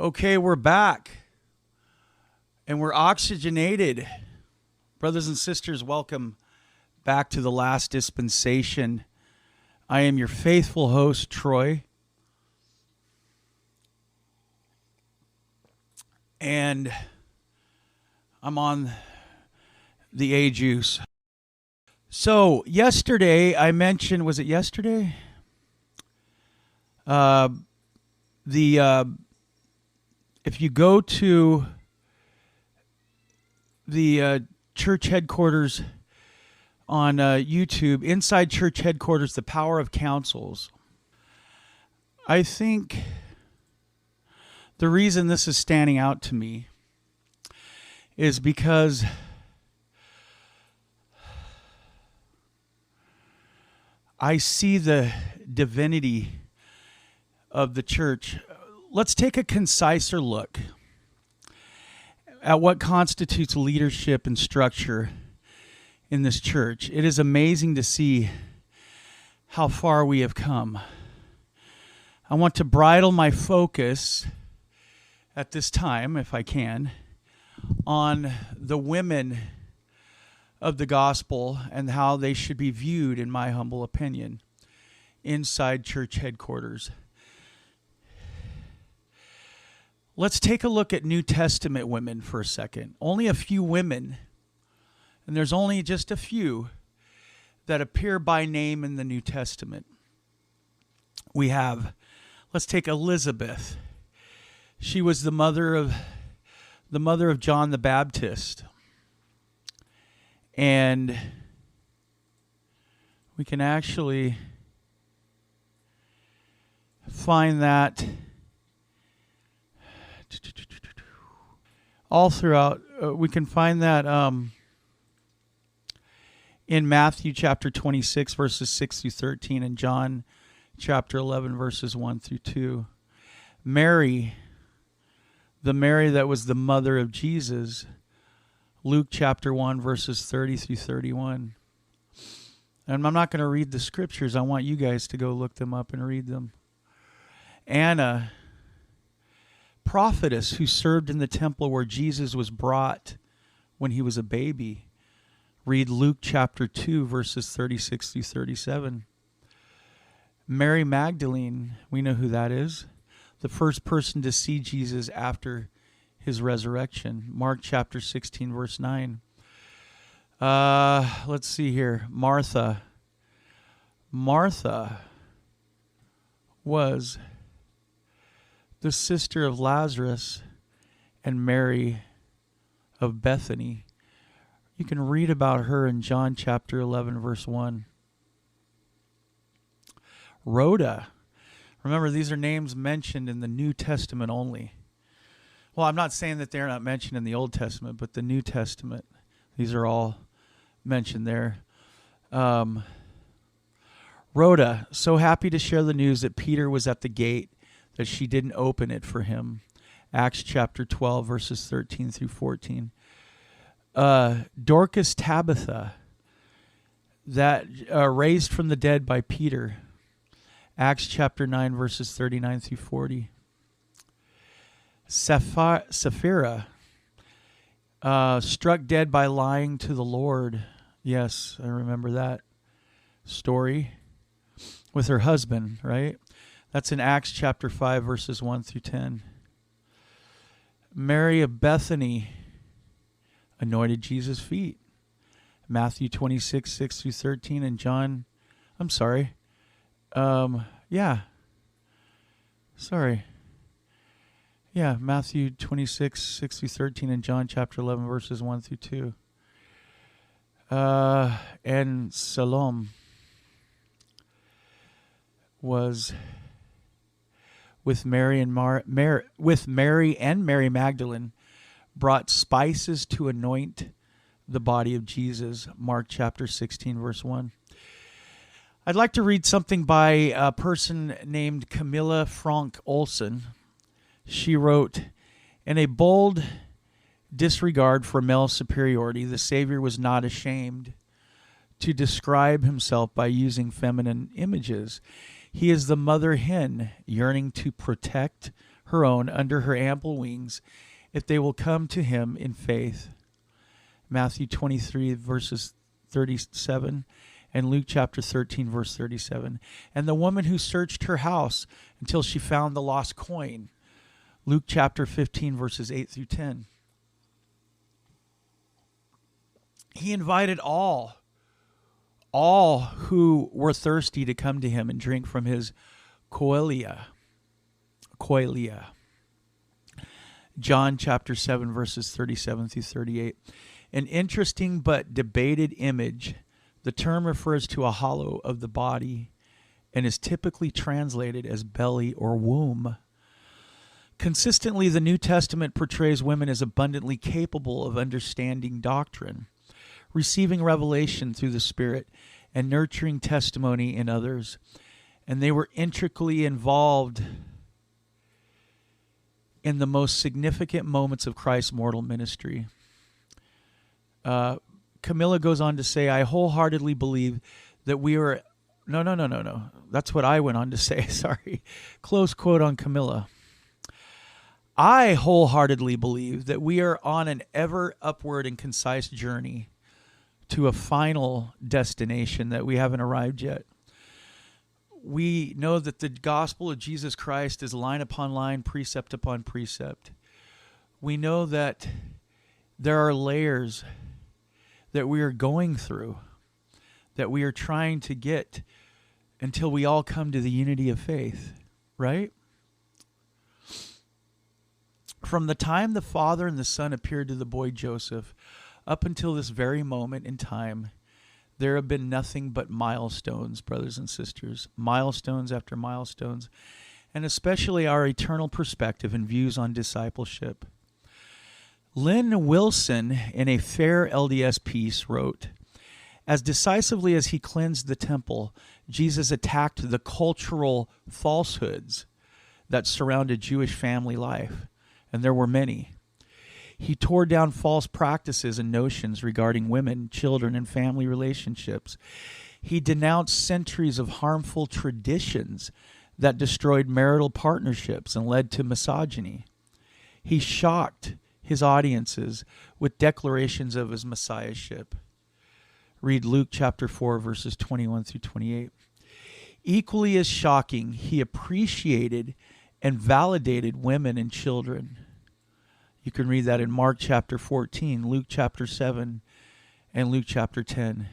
Okay, we're back and we're oxygenated. Brothers and sisters, welcome back to the last dispensation. I am your faithful host, Troy. And I'm on the A juice. So, yesterday I mentioned, was it yesterday? If you go to the church headquarters on YouTube, Inside Church Headquarters, The Power of Councils, I think the reason this is standing out to me is because I see the divinity of the church. Let's take a conciser look at what constitutes leadership and structure in this church. It is amazing to see how far we have come. I want to bridle my focus at this time, if I can, on the women of the gospel and how they should be viewed, in my humble opinion, inside church headquarters. Let's take a look at New Testament women for a second. Only a few women, and there's only just a few, that appear by name in the New Testament. Let's take Elizabeth. She was the mother of John the Baptist. And we can actually find that all throughout. We can find that in Matthew chapter 26, verses 6 through 13, and John chapter 11, verses 1 through 2. Mary, the Mary that was the mother of Jesus, Luke chapter 1, verses 30 through 31. And I'm not going to read the scriptures. I want you guys to go look them up and read them. Anna, prophetess who served in the temple where Jesus was brought when he was a baby. Read Luke chapter 2, verses 36 through 37. Mary Magdalene, we know who that is. The first person to see Jesus after his resurrection. Mark chapter 16, verse 9. Let's see here. Martha. Martha was the sister of Lazarus and Mary of Bethany. You can read about her in John chapter 11, verse 1. Rhoda. Remember, these are names mentioned in the New Testament only. Well, I'm not saying that they're not mentioned in the Old Testament, but the New Testament, these are all mentioned there. Rhoda, so happy to share the news that Peter was at the gate, that she didn't open it for him. Acts chapter 12, verses 13 through 14. Dorcas Tabitha, that raised from the dead by Peter. Acts chapter 9, verses 39 through 40. Sapphira, struck dead by lying to the Lord. Yes, I remember that story with her husband, right? That's in Acts chapter 5, verses 1 through 10. Mary of Bethany anointed Jesus' feet. Matthew 26, 6 through 13, and John, Matthew 26, 6 through 13, and John chapter 11, verses 1 through 2. And Salome was with Mary and Mary Magdalene, brought spices to anoint the body of Jesus. Mark chapter 16, verse 1. I'd like to read something by a person named Camilla Frank Olson. She wrote, in a bold disregard for male superiority, the Savior was not ashamed to describe himself by using feminine images. He is the mother hen yearning to protect her own under her ample wings if they will come to him in faith. Matthew 23, verses 37, and Luke chapter 13, verse 37. And the woman who searched her house until she found the lost coin. Luke chapter 15, verses 8 through 10. He invited all who were thirsty to come to him and drink from his koilia. John chapter 7, verses 37 through 38. An interesting but debated image. The term refers to a hollow of the body and is typically translated as belly or womb. Consistently, the New Testament portrays women as abundantly capable of understanding doctrine, receiving revelation through the Spirit, and nurturing testimony in others. And they were intricately involved in the most significant moments of Christ's mortal ministry. Camilla goes on to say, I wholeheartedly believe that we are... No. That's what I went on to say. Sorry. Close quote on Camilla. I wholeheartedly believe that we are on an ever upward and concise journey to a final destination that we haven't arrived yet. We know that the gospel of Jesus Christ is line upon line, precept upon precept. We know that there are layers that we are going through, that we are trying to get until we all come to the unity of faith, right? From the time the Father and the Son appeared to the boy Joseph up until this very moment in time, there have been nothing but milestones, brothers and sisters, milestones after milestones, and especially our eternal perspective and views on discipleship. Lynn Wilson, in a Fair LDS piece, wrote, as decisively as he cleansed the temple, Jesus attacked the cultural falsehoods that surrounded Jewish family life, and there were many. He tore down false practices and notions regarding women, children, and family relationships. He denounced centuries of harmful traditions that destroyed marital partnerships and led to misogyny. He shocked his audiences with declarations of his messiahship. Read Luke chapter 4, verses 21 through 28. Equally as shocking, he appreciated and validated women and children. You can read that in Mark chapter 14, Luke chapter 7, and Luke chapter 10.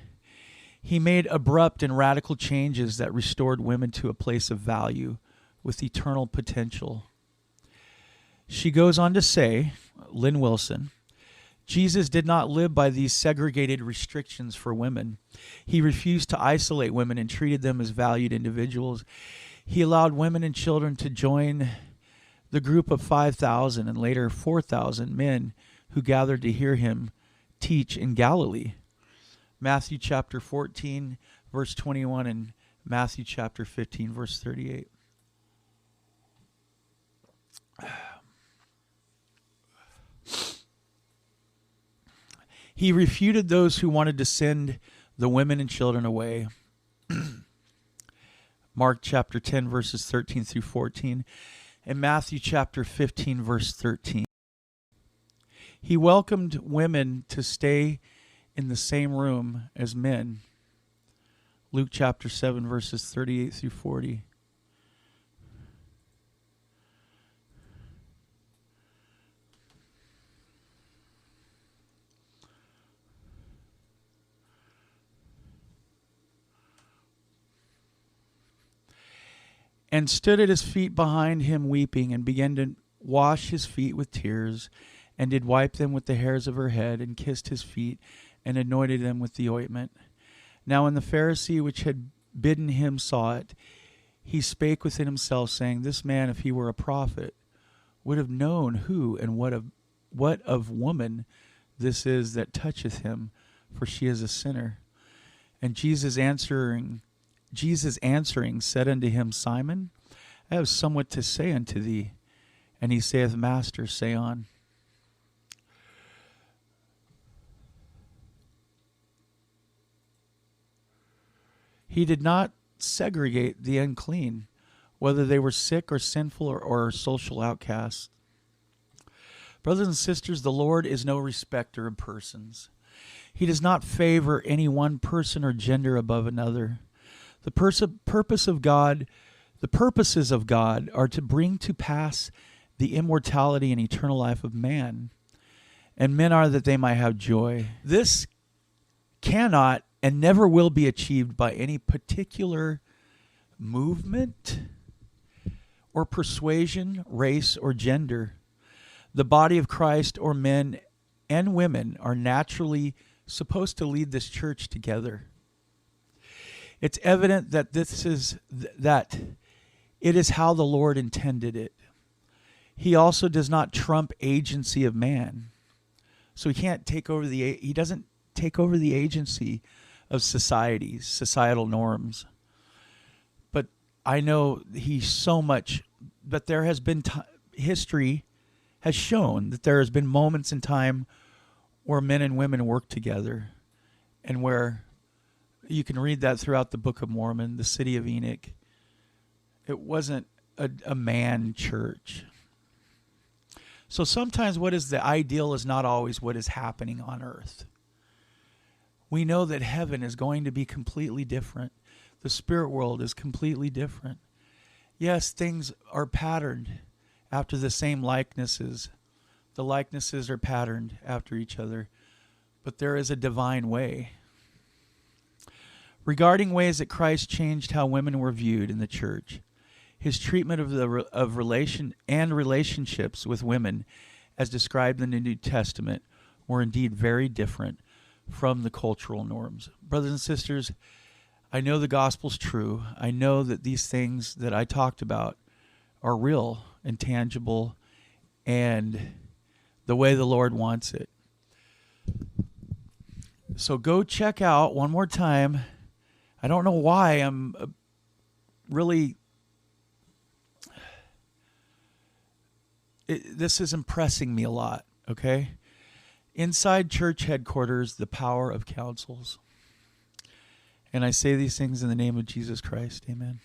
He made abrupt and radical changes that restored women to a place of value with eternal potential. She goes on to say, Lynn Wilson, Jesus did not live by these segregated restrictions for women. He refused to isolate women and treated them as valued individuals. He allowed women and children to join the group of 5,000 and later 4,000 men who gathered to hear him teach in Galilee. Matthew chapter 14, verse 21, and Matthew chapter 15, verse 38. He refuted those who wanted to send the women and children away. Mark chapter 10, verses 13 through 14. And Matthew chapter 15, verse 13. He welcomed women to stay in the same room as men. Luke chapter 7, verses 38 through 40. And stood at his feet behind him weeping, and began to wash his feet with tears, and did wipe them with the hairs of her head, and kissed his feet, and anointed them with the ointment. Now when the Pharisee which had bidden him saw it, he spake within himself, saying, this man, if he were a prophet, would have known who and what of woman this is that toucheth him, for she is a sinner. And Jesus answering said unto him, Simon, I have somewhat to say unto thee. And he saith, Master, say on. He did not segregate the unclean whether they were sick or sinful or social outcasts. Brothers and sisters, the Lord is no respecter of persons. He does not favor any one person or gender above another. The purposes of God are to bring to pass the immortality and eternal life of man, and men are that they might have joy. This cannot and never will be achieved by any particular movement or persuasion, race, or gender. The body of Christ, or men and women, are naturally supposed to lead this church together. It's evident that it is how the Lord intended it. He also does not trump agency of man. So he doesn't take over the agency of societal norms. But I know but there has been history has shown that there has been moments in time where men and women work together, and where you can read that throughout the Book of Mormon, the city of Enoch. It wasn't a man church. So sometimes what is the ideal is not always what is happening on earth. We know that heaven is going to be completely different. The spirit world is completely different. Yes, things are patterned after the same likenesses. The likenesses are patterned after each other, but there is a divine way. Regarding ways that Christ changed how women were viewed in the church, his treatment of relationships with women, as described in the New Testament, were indeed very different from the cultural norms. Brothers and sisters, I know the gospel's true. I know that these things that I talked about are real and tangible and the way the Lord wants it. So go check out one more time. I don't know why I'm really... this is impressing me a lot, okay? Inside church headquarters, the power of counsels. And I say these things in the name of Jesus Christ. Amen.